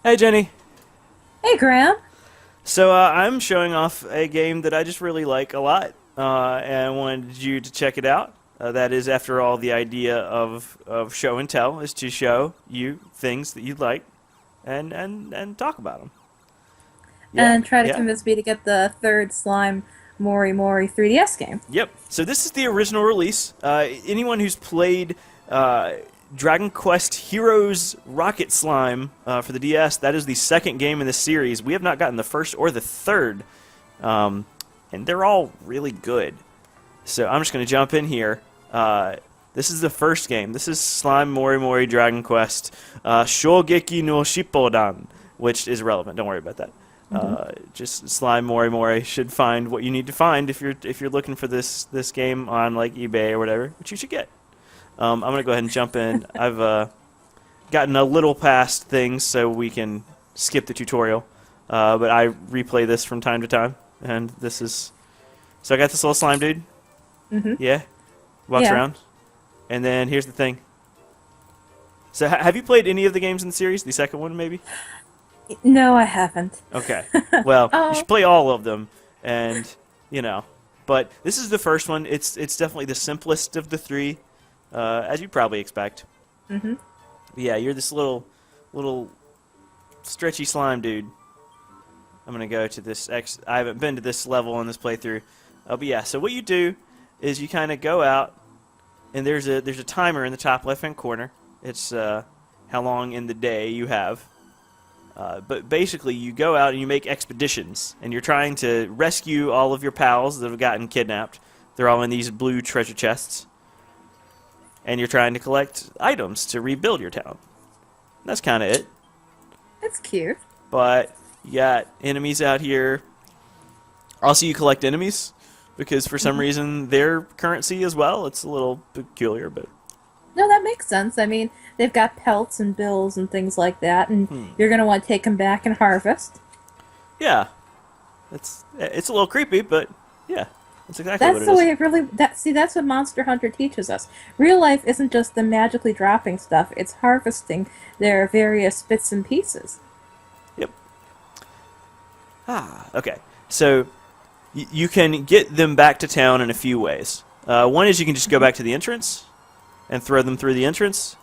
Hey, Jenny. Hey, Graham. So I'm showing off a game that I just really like a lot, and I wanted you to check it out. That is, after all, the idea of show and tell is to show you things that you like and talk about them. Yeah, And try to yeah, convince me to get the third Slime Morimori 3DS game. yep. So this is the original release. Anyone who's played uh, Dragon Quest Heroes Rocket Slime for the DS, that is the second game in the series. We have not gotten the first or the third, and they're all really good. So I'm just going to jump in here. This is the first game. This is Slime Morimori Dragon Quest Shogeki no Shippo Dan, which is relevant. Don't worry about that. Just Slime Morimori should find what you need to find if you're looking for this game on like eBay or whatever, which you should get. I'm gonna go ahead and jump in. I've gotten a little past things so we can skip the tutorial, but I replay this from time to time, and this is so I got this little slime dude. Mm-hmm. Yeah, walks Yeah. around, and then here's the thing. So have you played any of the games in the series? The second one, maybe? No, I haven't. Okay. Well, you Oh. should play all of them, and you know. But this is the first one. It's definitely the simplest of the three, as you probably expect. Mm-hmm. Yeah, you're this little stretchy slime dude. I'm gonna go to this I haven't been to this level in this playthrough. But yeah, so what you do is you kind of go out, and there's a timer in the top left-hand corner. It's how long in the day you have. But basically, you go out and you make expeditions, and you're trying to rescue all of your pals that have gotten kidnapped. They're all in these blue treasure chests. And you're trying to collect items to rebuild your town. That's kind of it. That's cute. But you got enemies out here. Also, you collect enemies, because for some Mm-hmm. reason, their currency as well. It's a little peculiar, but... No, that makes sense. I mean, they've got pelts and bills and things like that, and you're going to want to take them back and harvest. Yeah. It's a little creepy, but yeah. That's exactly what That's it the is. way it really. That's what Monster Hunter teaches us. Real life isn't just the magically dropping stuff; it's harvesting their various bits and pieces. Yep. Okay. So you can get them back to town in a few ways. One is you can just go back to the entrance and throw them through the entrance.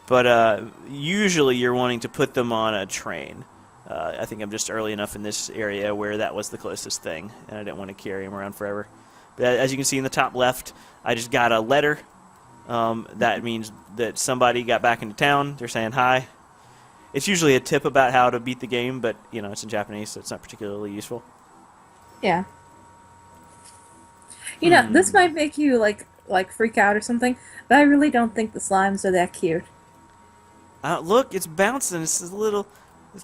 But usually you're wanting to put them on a train. I think I'm just early enough in this area where that was the closest thing, and I didn't want to carry them around forever. But as you can see in the top left, I just got a letter. That means that somebody got back into town. They're saying hi. It's usually a tip about how to beat the game, but you know it's in Japanese, so it's not particularly useful. Yeah. You know, this might make you like freak out or something, but I really don't think the slimes are that cute. Look, it's bouncing. It's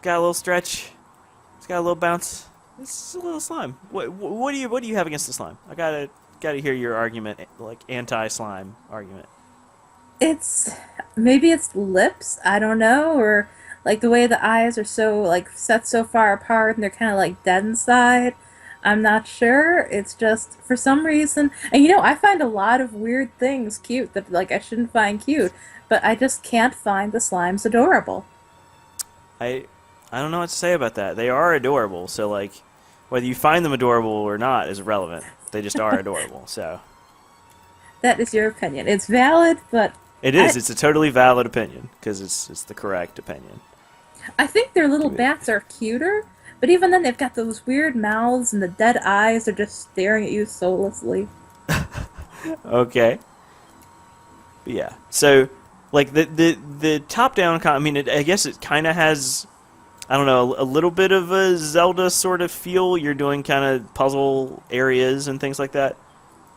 got a little stretch. It's got a little bounce. It's a little slime. What do you have against the slime? I gotta hear your argument, like anti-slime argument. It's maybe it's lips, I don't know, or like the way the eyes are so like set so far apart and they're kind of like dead inside. I'm not sure. It's just for some reason, and you know, I find a lot of weird things cute that like I shouldn't find cute, but I just can't find the slimes adorable. I I don't know what to say about that. They are adorable, so like whether you find them adorable or not is irrelevant. They just are adorable. So That is your opinion. It's valid, but it is. I It's a totally valid opinion because it's the correct opinion. I think their little bats are cuter, but even then they've got those weird mouths and the dead eyes are just staring at you soullessly. Okay. But yeah. So like the top down. I mean, I guess it kind of has. I don't know, a little bit of a Zelda sort of feel. You're doing kind of puzzle areas and things like that.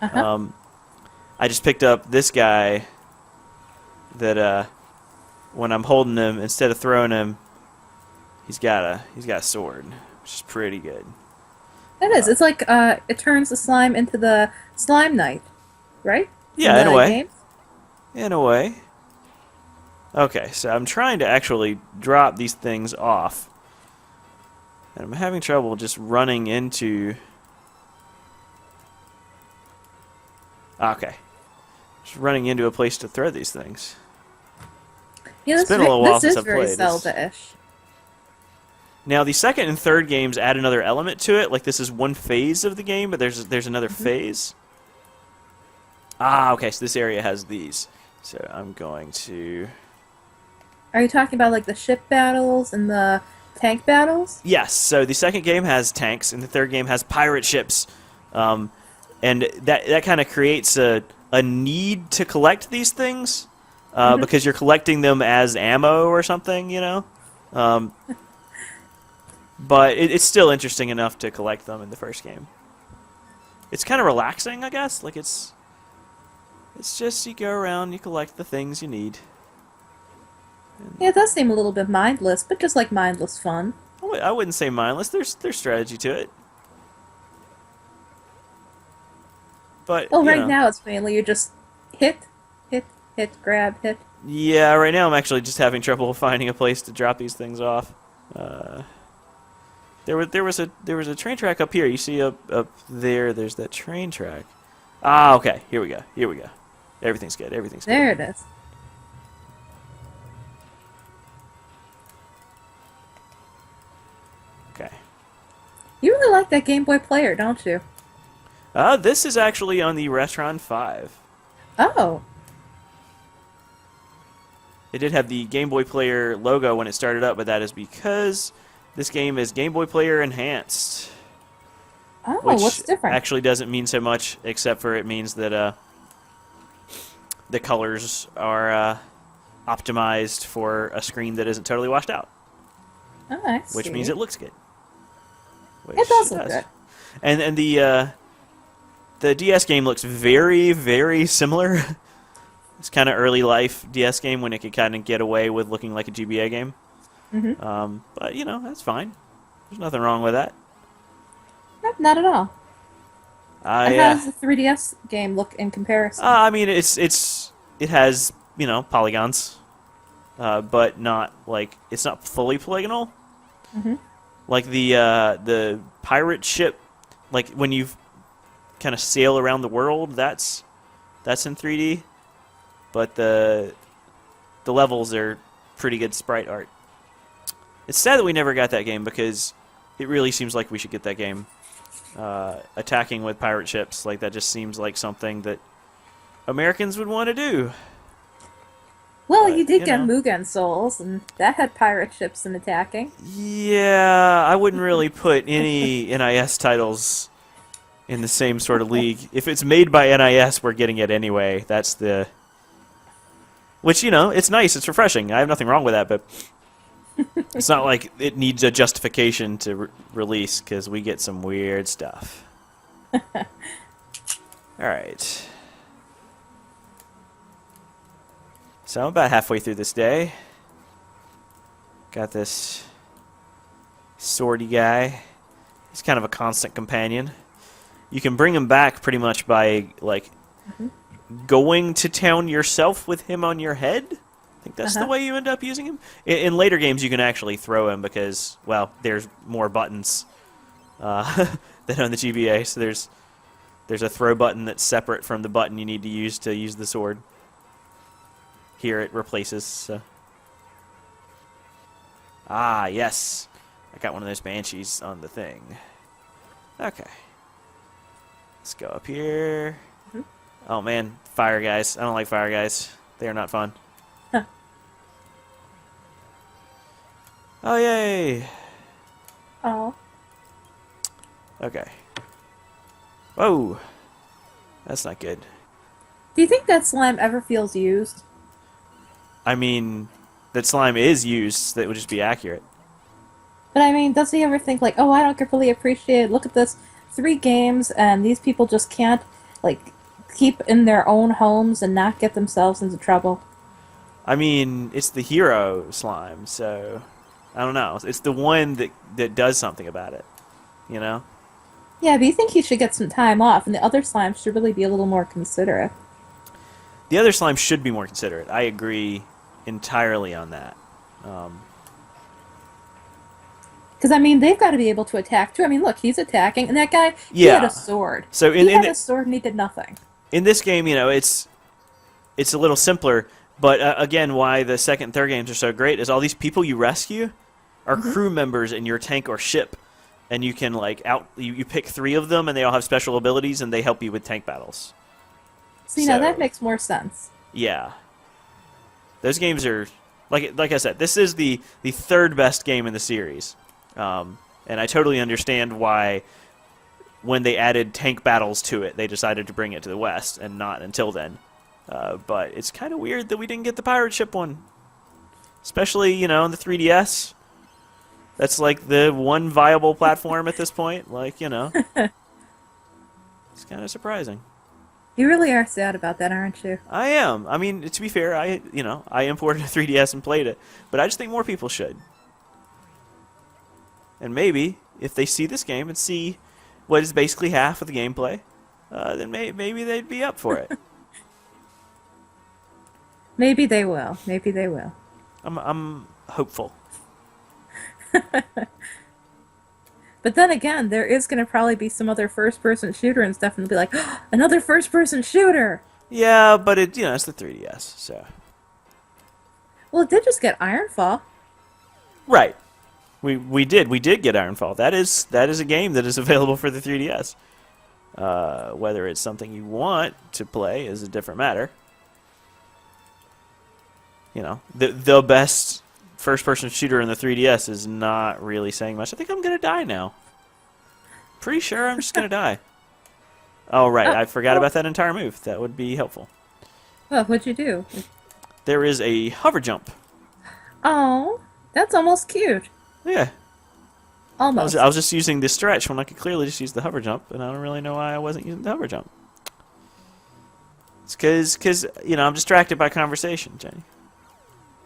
Uh-huh. Um, I just picked up this guy that when I'm holding him, instead of throwing him, he's got a sword, which is pretty good. That is. It's like it turns the slime into the slime knight, right? In Yeah, in a the way. game. In a way. Okay, so I'm trying to actually drop these things off. And I'm having trouble just running into... Okay. Just running into a place to throw these things. Yeah, It's been a little while this since is I've very played. Zelda-ish. Now, the second and third games add another element to it. Like, this is one phase of the game, but there's another phase. Ah, okay, so this area has these. So I'm going to... Are you talking about like the ship battles and the tank battles? Yes, so the second game has tanks, and the third game has pirate ships. And that kind of creates a need to collect these things, because you're collecting them as ammo or something, you know? But it's still interesting enough to collect them in the first game. It's kind of relaxing, I guess. Like, it's just you go around, you collect the things you need. Yeah, it does seem a little bit mindless, but just like mindless fun. I wouldn't say mindless. There's strategy to it. But Well, you right know. now it's mainly you just hit, grab, hit. Yeah, right now I'm actually just having trouble finding a place to drop these things off. There was a train track up here. You see up there? There's that train track. Ah, okay. Here we go. Everything's good. Everything's good. There it is. Okay. You really like that Game Boy player, don't you? This is actually on the Retron 5. Oh. It did have the Game Boy Player logo when it started up, but that is because this game is Game Boy Player enhanced. Oh, Which what's different? actually doesn't mean so much, except for it means that the colors are optimized for a screen that isn't totally washed out. Oh, I Which see. means it looks good. Which It does look good. And the DS game looks very, very similar. It's kind of early life DS game when it could kind of get away with looking like a GBA game. But, you know, that's fine. There's nothing wrong with that. Nope, not at all. I, How does the 3DS game look in comparison? I mean, it has, you know, polygons, but not like it's not fully polygonal. Like the pirate ship, like when you kind of sail around the world, that's in 3D, but the levels are pretty good sprite art. It's sad that we never got that game because it really seems like we should get that game. Attacking with pirate ships, like that just seems like something that Americans would want to do. Well, but, you did you get know. Mugen Souls, and that had pirate ships and attacking. Yeah, I wouldn't really put any NIS titles in the same sort of league. If it's made by NIS, we're getting it anyway. That's the... Which, you know, it's nice, it's refreshing. I have nothing wrong with that, but it's not like it needs a justification to release, because we get some weird stuff. Alright. So I'm about halfway through this day. Got this swordy guy. He's kind of a constant companion. You can bring him back pretty much by, like, going to town yourself with him on your head. I think that's the way you end up using him. In later games, you can actually throw him because, well, there's more buttons than on the GBA. So there's a throw button that's separate from the button you need to use the sword. Here it replaces. So. Ah, yes. I got one of those banshees on the thing. Okay. Let's go up here. Oh, man. Fire guys. I don't like fire guys. They are not fun. Huh. Oh, yay. Oh. Okay. Whoa. That's not good. Do you think that slime ever feels used? I mean, that slime is used, so that would just be accurate. But I mean, does he ever think like, oh, I don't really appreciate it. Look at this, 3 games, and these people just can't like keep in their own homes and not get themselves into trouble. I mean, it's the hero slime, so I don't know. It's the one that does something about it, you know? Yeah, but you think he should get some time off, and the other slimes should really be a little more considerate. The other slime should be more considerate. I agree entirely on that. Because, I mean, they've got to be able to attack, too. I mean, look, he's attacking, and that guy, he Yeah. had a sword. So he had a sword and he did nothing. in this game, you know, it's it's a little simpler. But again, why the second and third games are so great is all these people you rescue are Hmm. crew members in your tank or ship, and you can like you pick 3 of them, and they all have special abilities, and they help you with tank battles. See, now that So makes more sense. yeah, those games are like I said, this is the third best game in the series, and I totally understand why when they added tank battles to it, they decided to bring it to the West and not until then. But it's kind of weird that we didn't get the pirate ship one, especially in the 3DS. That's like the one viable platform at this point. Like it's kind of surprising. You really are sad about that, aren't you? I am. I mean, to be fair, I imported a 3DS and played it, but I just think more people should. And maybe if they see this game and see what is basically half of the gameplay, then maybe they'd be up for it. Maybe they will. Maybe they will. I'm hopeful. But then again, there is going to probably be some other first-person shooter and stuff, and they'll be like, oh, another first-person shooter! Yeah, but it's the 3DS, so Well, it did just get Ironfall. right. We did get Ironfall. That is a game that is available for the 3DS. Whether it's something you want to play is a different matter. The best first-person shooter in the 3DS is not really saying much. I think I'm gonna die now. Pretty sure I'm just gonna die. Oh right, I forgot about that entire move. That would be helpful. Well, what'd you do? There is a hover jump. Oh, that's almost cute. Yeah. Almost. I was just using the stretch when I could clearly just use the hover jump, and I don't really know why I wasn't using the hover jump. It's because I'm distracted by conversation, Jenny.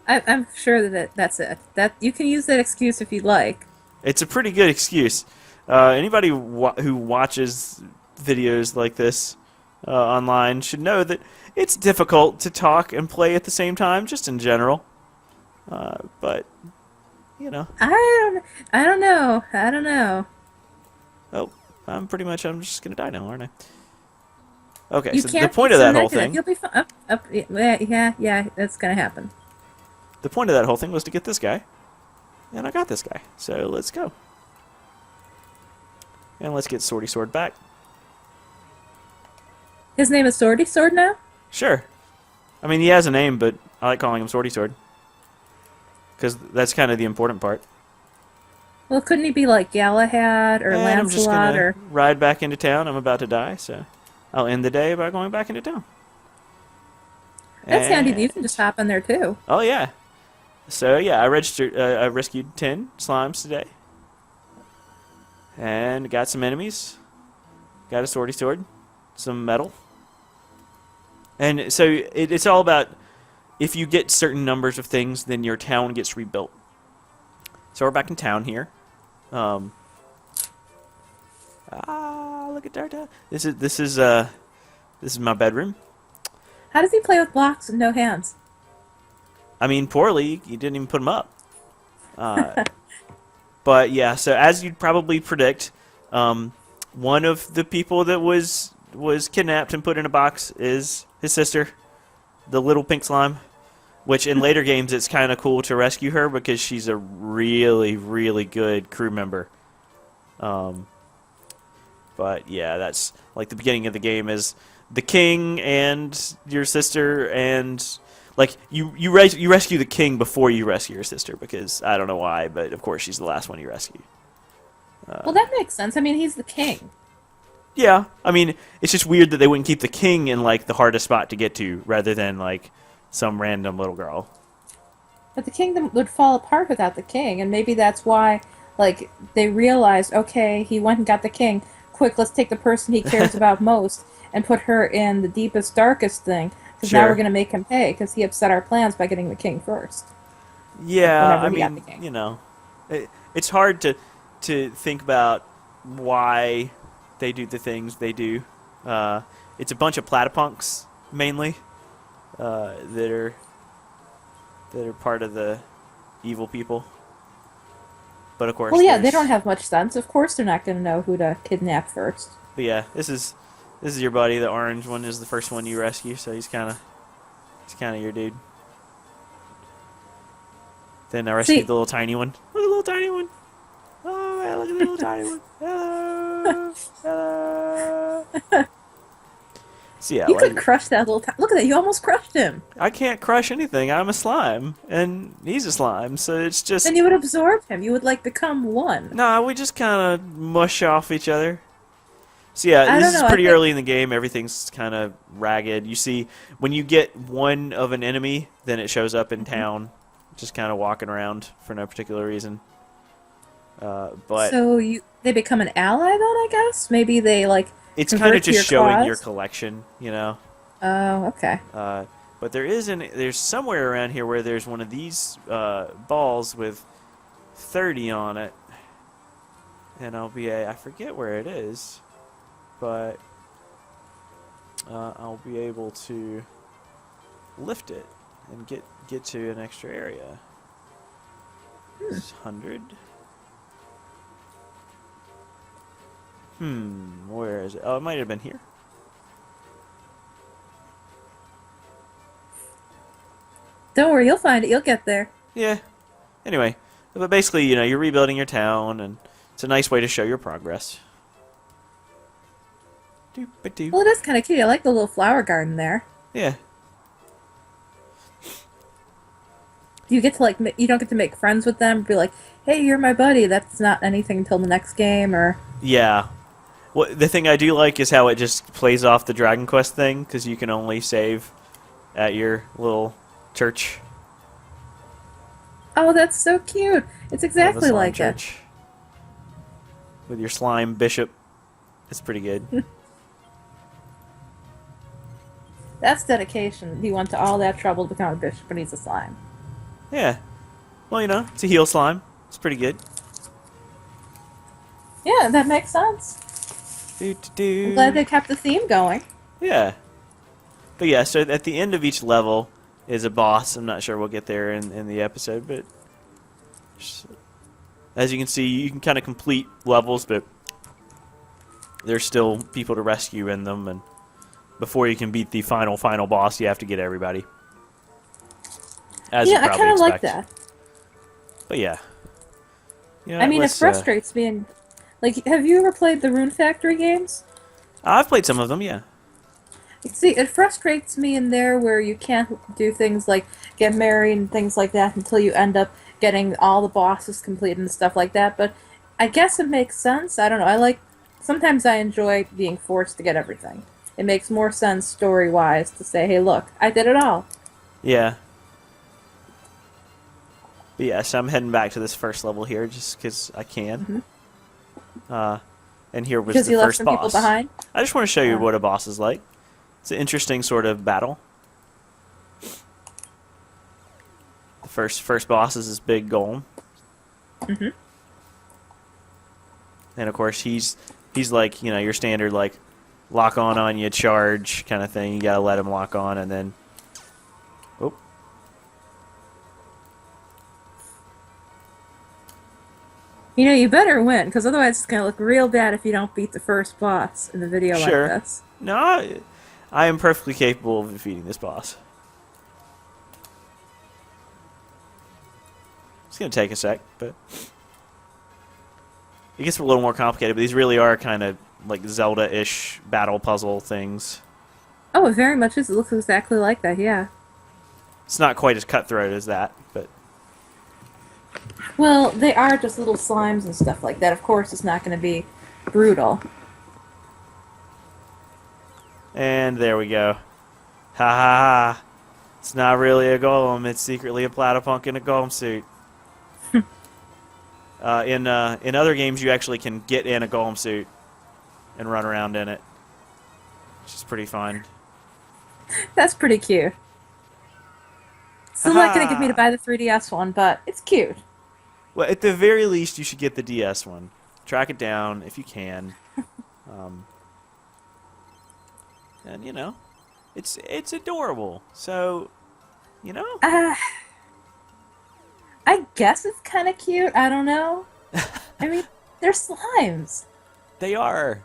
I'm sure that's it. That you can use that excuse if you'd like. It's a pretty good excuse. Anybody who watches videos like this online should know that it's difficult to talk and play at the same time, just in general. But I don't know. I don't know. oh, I'm just gonna die now, aren't I? Okay, You so can't the point be of so that whole negative. thing. You'll be fine. Up. Yeah. That's gonna happen. The point of that whole thing was to get this guy, and I got this guy. So let's go. And let's get Swordy Sword back. His name is Swordy Sword now. Sure. I mean, he has a name, but I like calling him Swordy Sword. Because that's kind of the important part. Well, couldn't he be like Galahad or And I'm just Lancelot going or? to ride back into town. I'm about to die, so I'll end the day by going back into town. That's handy. And- You can just hop in there too. Oh, yeah. So, yeah, I rescued 10 slimes today. And got some enemies. Got a Swordy Sword. Some metal. And so it's all about if you get certain numbers of things, then your town gets rebuilt. So we're back in town here. Look at our town. This is my bedroom. How does he play with blocks and no hands? I mean, poorly. You didn't even put them up. But yeah, so as you'd probably predict, one of the people that was kidnapped and put in a box is his sister, the little pink slime. Which in later games, it's kind of cool to rescue her because she's a really, really good crew member. But yeah, that's like the beginning of the game is the king and your sister, and like you rescue the king before you rescue your sister because I don't know why, but of course she's the last one you rescue. Well, that makes sense. I mean, he's the king. Yeah, I mean it's just weird that they wouldn't keep the king in like the hardest spot to get to rather than like some random little girl. But the kingdom would fall apart without the king, and maybe that's why, like, they realized, okay, he went and got the king. Quick, let's take the person he cares about most and put her in the deepest, darkest thing. Because now Sure. we're going to make him pay, because he upset our plans by getting the king first. Yeah, Whenever I we got mean, the king. it's hard to think about why they do the things they do. It's a bunch of platypunks, mainly. That are part of the evil people. But of course, Well, yeah, they there's- don't have much sense. Of course they're not going to know who to kidnap first. But yeah, this is your buddy. The orange one is the first one you rescue, so he's kind of He's kind of your dude. Then I rescued See, the little tiny one. Look at the little tiny one. Oh man, look at the little tiny one. Hello. Hello. So yeah, you like could crush that little. Look at that! You almost crushed him. I can't crush anything. I'm a slime, and he's a slime. So it's just Then you would absorb him. You would like become one. nah. We just kind of mush off each other. So yeah, I this don't is know. pretty early in the game. Everything's kind of ragged. You see, when you get one of an enemy, then it shows up in town, just kind of walking around for no particular reason. But So they become an ally then, I guess. Maybe they like it's kind convert of to your just showing cause? your collection, you know. Oh, okay. But there's somewhere around here where there's one of these balls with 30 on it, and I forget where it is, but I'll be able to lift it and get to an extra area. 100. Where is it? Oh, it might have been here. Don't worry, you'll find it. You'll get there. Yeah. Anyway, but basically, you know, you're rebuilding your town, and it's a nice way to show your progress. Doop-a-doo. Well, it is kind of cute. I like the little flower garden there. Yeah. You get to you don't get to make friends with them. Be like, hey, you're my buddy. That's not anything until the next game, or Yeah. Well, the thing I do like is how it just plays off the Dragon Quest thing, because you can only save at your little church. oh, that's so cute. It's exactly slime like church. With your slime bishop. It's pretty good. it. That's dedication. He went to all that trouble to become a bishop, but he's a slime. Yeah. Well, you know, it's a heal slime. It's pretty good. Yeah, that makes sense. I'm glad they kept the theme going. Yeah. But yeah, so at the end of each level is a boss. I'm not sure we'll get there in the episode, but as you can see, you can kind of complete levels, but there's still people to rescue in them, and before you can beat the final boss, you have to get everybody. As Yeah, you I probably kind of like expect. that. But yeah. You know, I mean, it let's, frustrates me. And like, have you ever played the Rune Factory games? I've played some of them, yeah. See, it frustrates me in there where you can't do things like get married and things like that until you end up getting all the bosses completed and stuff like that. But I guess it makes sense. I don't know. Sometimes I enjoy being forced to get everything. It makes more sense story-wise to say, hey, look, I did it all. Yeah. But yeah, so I'm heading back to this first level here just because I can. And here was Because the you left first some boss. people behind? I just want to show you what a boss is like. It's an interesting sort of battle. The first boss is this big golem. And of course he's like, you know, your standard like lock on you, charge kind of thing. You gotta let him lock on, and then oh. You know, you better win, because otherwise it's going to look real bad if you don't beat the first boss in the video Sure. like this. No, I am perfectly capable of defeating this boss. It's gonna take a sec, but it gets a little more complicated. But these really are kind of like Zelda-ish battle puzzle things. Oh, it very much is. It looks exactly like that, yeah. It's not quite as cutthroat as that, but Well, they are just little slimes and stuff like that. Of course, it's not going to be brutal. and there we go. Ha ha ha! It's not really a golem. It's secretly a platypunk in a golem suit. In other games, you actually can get in a golem suit and run around in it, which is pretty fun. That's pretty cute. Still not going to get me to buy the 3DS one, but it's cute. Well, at the very least, you should get the DS one. Track it down if you can. And, you know, it's adorable. So, you know. I guess it's kind of cute. I don't know. I mean, they're slimes. They are.